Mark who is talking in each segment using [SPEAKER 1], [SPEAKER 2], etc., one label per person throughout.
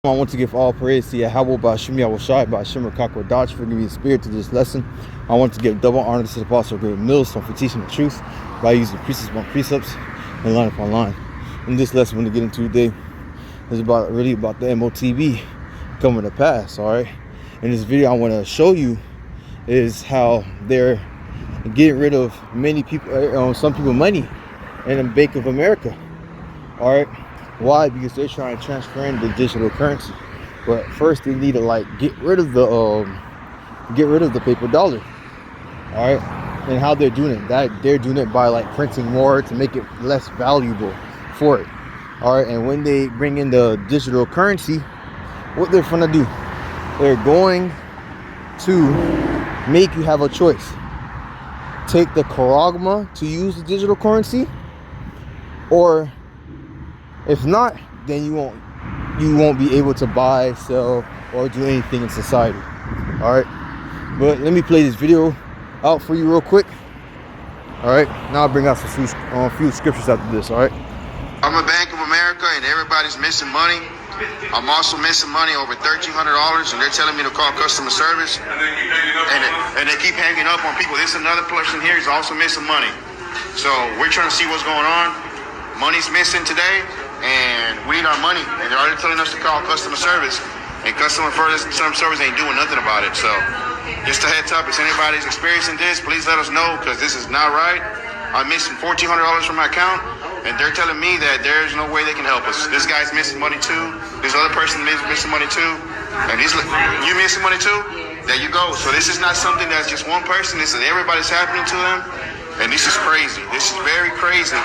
[SPEAKER 1] I want to give all praise to YAHAWAH, BAHASHAM, BAHASHAM, QADASH for giving me the spirit to this lesson. I want to give double honor to the Apostle GREATMILLSTONE for teaching the truth by using precepts upon precepts and line upon line. In this lesson we're going to get into today is really about the Motb coming to pass. All right. In this video I want to show you is how they're getting rid of many people, some people money in the Bank of America. All right. Why? Because they're trying to transfer in the digital currency. But first they need to get rid of the paper dollar. All right. And how they're doing it, they're doing it by printing more to make it less valuable for it. All right. And when they bring in the digital currency, what they're gonna do, they're going to make you have a choice. Take the charagma to use the digital currency, or if not, then you won't be able to buy, sell, or do anything in society. All right. But let me play this video out for you real quick. All right. Now I'll bring out a few scriptures after this. All right.
[SPEAKER 2] I'm a Bank of America, and everybody's missing money. I'm also missing money over $1,300, and they're telling me to call customer service, and they keep hanging up on people. This another person here is also missing money. So we're trying to see what's going on. Money's missing today, and we need our money. And they're already telling us to call customer service, and customer service ain't doing nothing about it. So just a heads up, if anybody's experiencing this, please let us know, because this is not right. I'm missing $1,400 from my account, and they're telling me that there's no way they can help us. This guy's missing money too. This other person is missing money too. And you missing money too? There you go. So this is not something that's just one person. This is everybody's happening to them. And this is crazy. This is very crazy.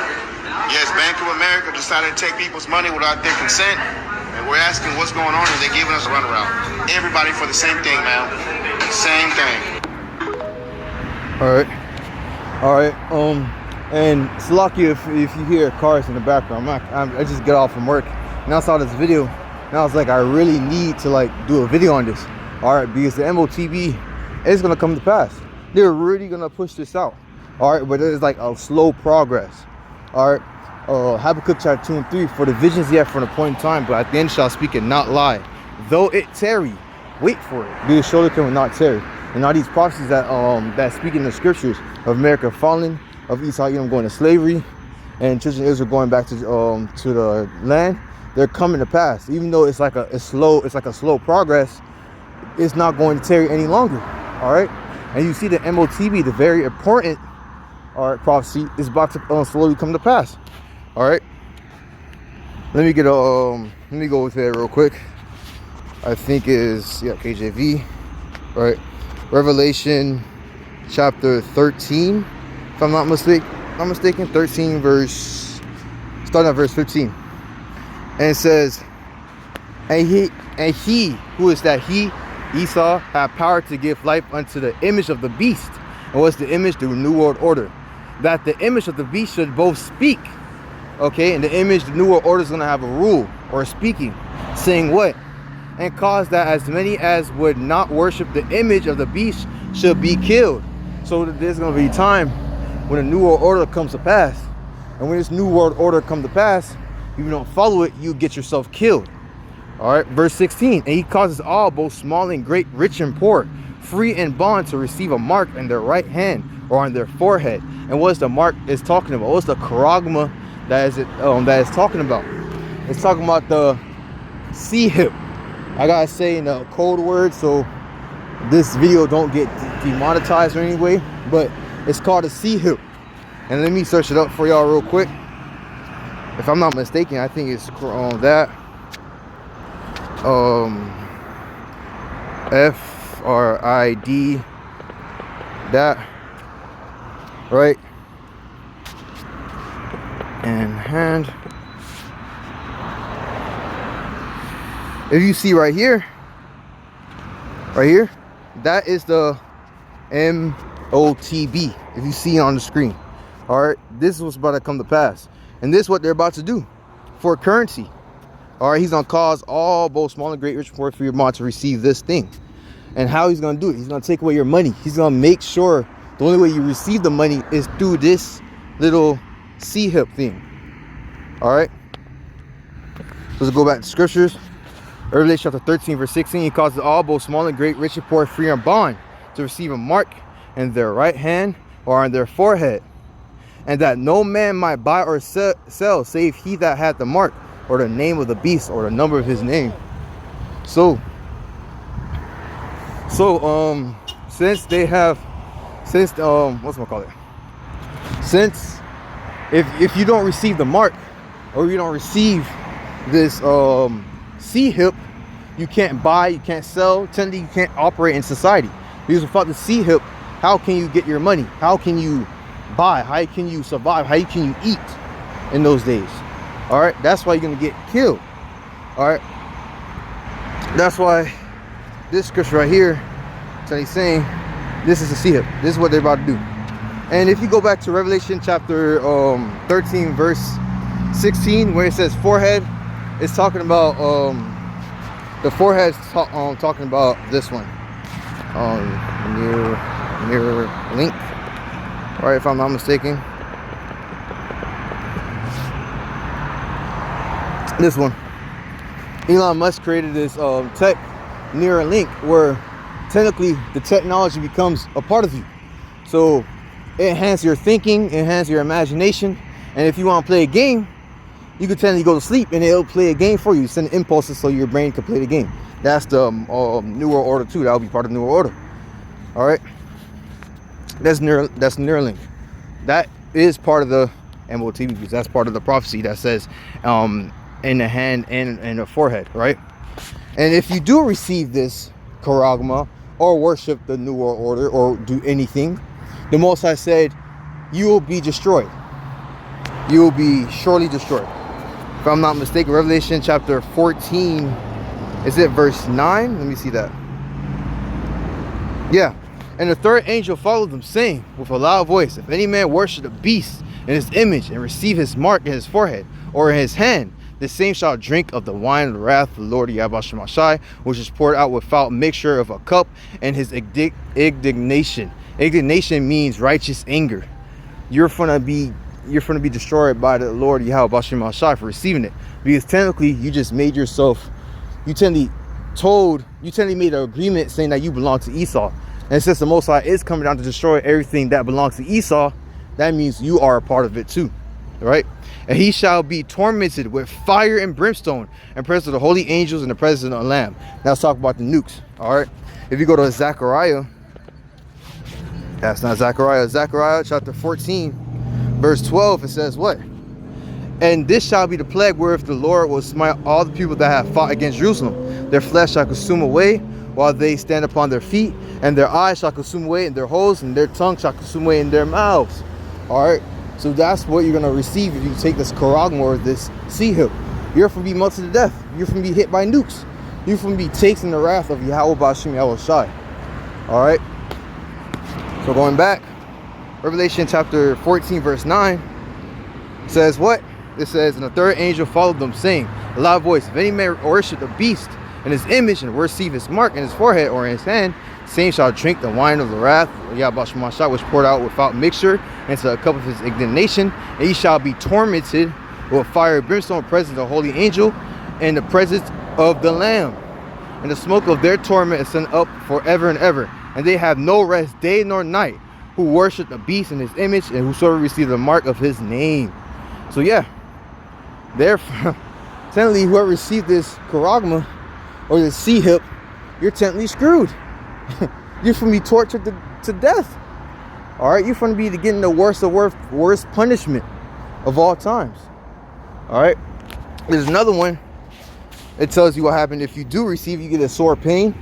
[SPEAKER 2] Yes, Bank of America decided to take people's money without their consent. And we're asking what's going on, and they're giving us a runaround. Everybody for the same thing, man. Same thing.
[SPEAKER 1] All right. And it's lucky if you hear cars in the background. I just get off from work, and I saw this video, and I was like, I really need to do a video on this. All right, because the Motb is gonna come to pass. They're really gonna push this out. All right, but it's a slow progress. All right. Habakkuk chapter 2 and 3. For the visions yet for an appointed time, but at the end shall speak and not lie. Though it tarry, wait for it. Because surely come and not tarry. And all these prophecies that speak in the scriptures of America falling, of Esau Edom going to slavery, and children of Israel going back to the land, they're coming to pass. Even though it's like a slow progress, it's not going to tarry any longer. All right. And you see the Motb, the very important prophecy, is about to slowly come to pass. All right. Let me go with that real quick. I think is KJV. All right. Revelation chapter 13, if I'm not mistaken, 13 starting at verse 15. And it says, and he, who is that he, Esau, had power to give life unto the image of the beast. And what's the image? The New World Order. That the image of the beast should both speak. Okay, and the image, the New World Order, is going to have a rule or speaking, saying what? And cause that as many as would not worship the image of the beast should be killed. So there's going to be a time when the New World Order comes to pass. And when this New World Order comes to pass, if you don't follow it, you get yourself killed. All right, verse 16. And he causes all, both small and great, rich and poor, free and bond, to receive a mark in their right hand or on their forehead. And what's the mark is talking about? What's the charagma that is talking about? It's talking about the C-hip. I gotta say in a code word so this video don't get demonetized or anyway, but it's called a C-hip. And let me search it up for y'all real quick. If I'm not mistaken, I think it's that FRID, that, right? And hand. If you see right here, that is the Motb. If you see it on the screen. All right, this is what's about to come to pass, and this is what they're about to do for currency. All right, he's gonna cause all, both small and great, rich and poor, for your mod to receive this thing. And how he's gonna do it? He's gonna take away your money. He's gonna make sure the only way you receive the money is through this little C-hip thing. All right, let's go back to scriptures. Revelation chapter 13 verse 16, he causes all, both small and great, rich and poor, free and bond, to receive a mark in their right hand or on their forehead, and that no man might buy or sell save he that had the mark, or the name of the beast, or the number of his name. So since they have, since since if you don't receive the mark, or you don't receive this C-hip, you can't buy, you can't sell, technically you can't operate in society. Because without the C-hip, how can you get your money? How can you buy? How can you survive? How can you eat in those days? All right, that's why you're gonna get killed. All right, that's why this scripture right here, so he's saying this is a C-hip. This is what they're about to do. And if you go back to Revelation chapter 13 verse 16, where it says forehead, it's talking about the forehead's talking about this one, mirror link, right, if I'm not mistaken. This one, Elon Musk created this tech near link, where technically the technology becomes a part of you. So it enhances your thinking, enhances your imagination, and if you want to play a game, you can technically go to sleep and it'll play a game for you, send impulses so your brain can play the game. That's the New World Order too. That'll be part of the New World Order. All right, that's Neuralink. That is part of the Motb, because that's part of the prophecy that says in the hand and in the forehead, right? And if you do receive this charagma, or worship the New World Order, or do anything, the Most High said you will be destroyed. You will be surely destroyed. If I'm not mistaken, Revelation chapter 14, is it verse 9? Let me see that. Yeah. And the third angel followed them, saying with a loud voice, if any man worship the beast in his image, and receive his mark in his forehead or in his hand, the same shall drink of the wine of the wrath of the Lord YAHAWASHI, which is poured out without mixture of a cup, and his indignation. Indignation means righteous anger. You're gonna be destroyed by the Lord YAHAWASHI for receiving it, because technically you just made yourself, you technically made an agreement saying that you belong to Esau. And since the Most High is coming down to destroy everything that belongs to Esau, that means you are a part of it too, right? And he shall be tormented with fire and brimstone in presence of the holy angels and the presence of the Lamb. Now let's talk about the nukes. All right, if you go to Zechariah, that's not Zechariah, Zechariah chapter 14 verse 12, it says what? And this shall be the plague wherewith the Lord will smite all the people that have fought against Jerusalem. Their flesh shall consume away while they stand upon their feet, and their eyes shall consume away in their holes, and their tongue shall consume away in their mouths. All right, so that's what you're going to receive if you take this charagma, or this C-hip. You're going to be melted to death. You're going to be hit by nukes. You're going to be tasting the wrath of Yahweh BAHASHAM YAHAWASHI. All right, so going back, Revelation chapter 14 verse 9 says what? It says, and the third angel followed them, saying a loud voice, if any man worship the beast in his image, and receive his mark in his forehead or in his hand, same shall drink the wine of the wrath of YAHAWASHI, which poured out without mixture into a cup of his indignation, and he shall be tormented with fire and brimstone in the presence of the holy angel and the presence of the Lamb. And the smoke of their torment is sent up forever and ever, and they have no rest day nor night, who worship the beast in his image, and whosoever receive the mark of his name. So yeah, therefore, technically whoever received this charagma, or this C-hip, you're technically screwed. You're going to be tortured to death. All right, you're going to be getting the worst punishment of all times. All right, there's another one. It tells you what happened if you do receive, you get a sore pain.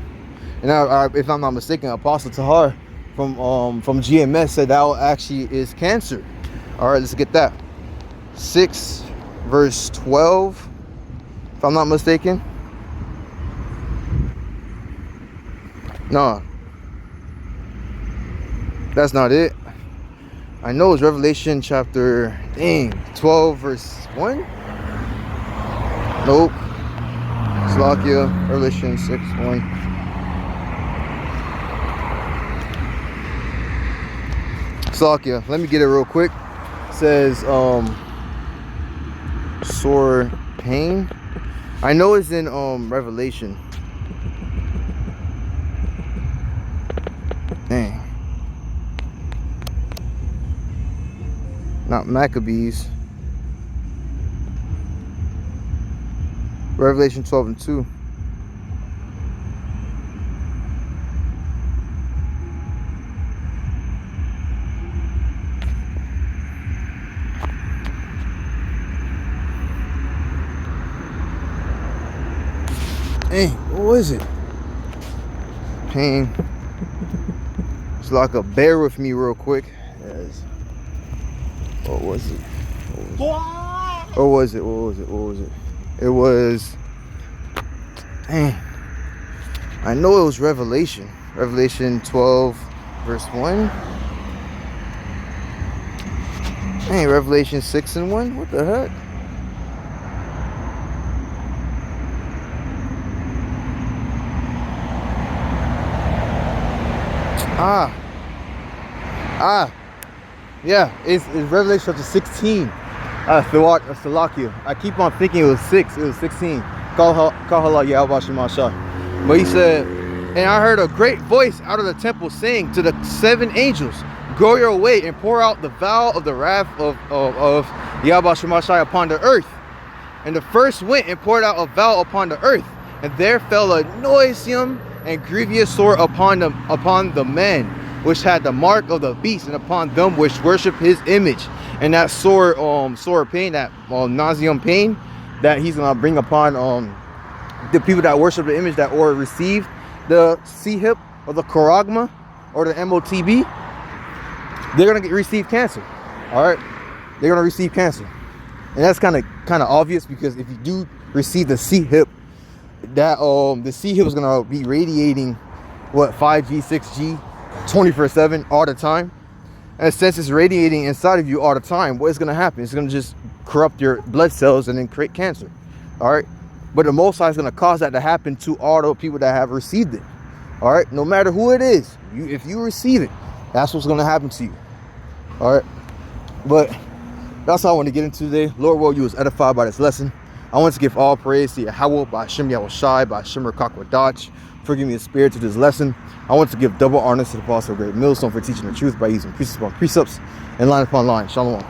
[SPEAKER 1] And if I'm not mistaken, Apostle Tahar from GMS said that actually is cancer. All right, let's get that. 6 verse 12, if I'm not mistaken. No, that's not it. I know it's Revelation chapter 12 verse 1. Nope. Slovakia, Revelation 6:1. Slovakia, let me get it real quick. It says sore pain. I know it's in Revelation. Dang. Not Maccabees. Revelation 12:2. Hey, what was it? Pain. It's like a bear with me real quick. Yes. What was it? What was it? It was. Dang. I know it was Revelation. Revelation 12, verse 1. Hey, Revelation 6:1. What the heck? Yeah, it's Revelation chapter 16. Salakia. I keep on thinking it was 6. It was 16. HALAL YAHAWASHI. But he said, and I heard a great voice out of the temple saying to the 7 angels, go your way and pour out the vial of the wrath of YAHAWASHI upon the earth. And the first went and poured out a vial upon the earth, and there fell a noisome and grievous sword upon the men which had the mark of the beast, and upon them which worship his image. And that sore pain, that nauseum pain that he's gonna bring upon the people that worship the image, that or receive the C-hip or the charagma or the Motb, they're gonna receive cancer. All right, they're gonna receive cancer, and that's kind of obvious, because if you do receive the C-hip, that the C-hip is gonna be radiating what, 5G, 6G, 24/7 all the time. And since it's radiating inside of you all the time, what is gonna happen? It's gonna just corrupt your blood cells and then create cancer. All right, but the Most High is gonna cause that to happen to all the people that have received it. All right, no matter who it is, if you receive it, that's what's gonna happen to you. All right, but that's all I want to get into today. Lord, will you was edified by this lesson. I want to give all praise to Yahawah, BAHASHAM, YAHAWASHI, BAHASHAM, QADASH, for giving me the spirit to this lesson. I want to give double honor to the Apostle Great Millstone for teaching the truth by using precepts upon precepts and line upon line. Shalom.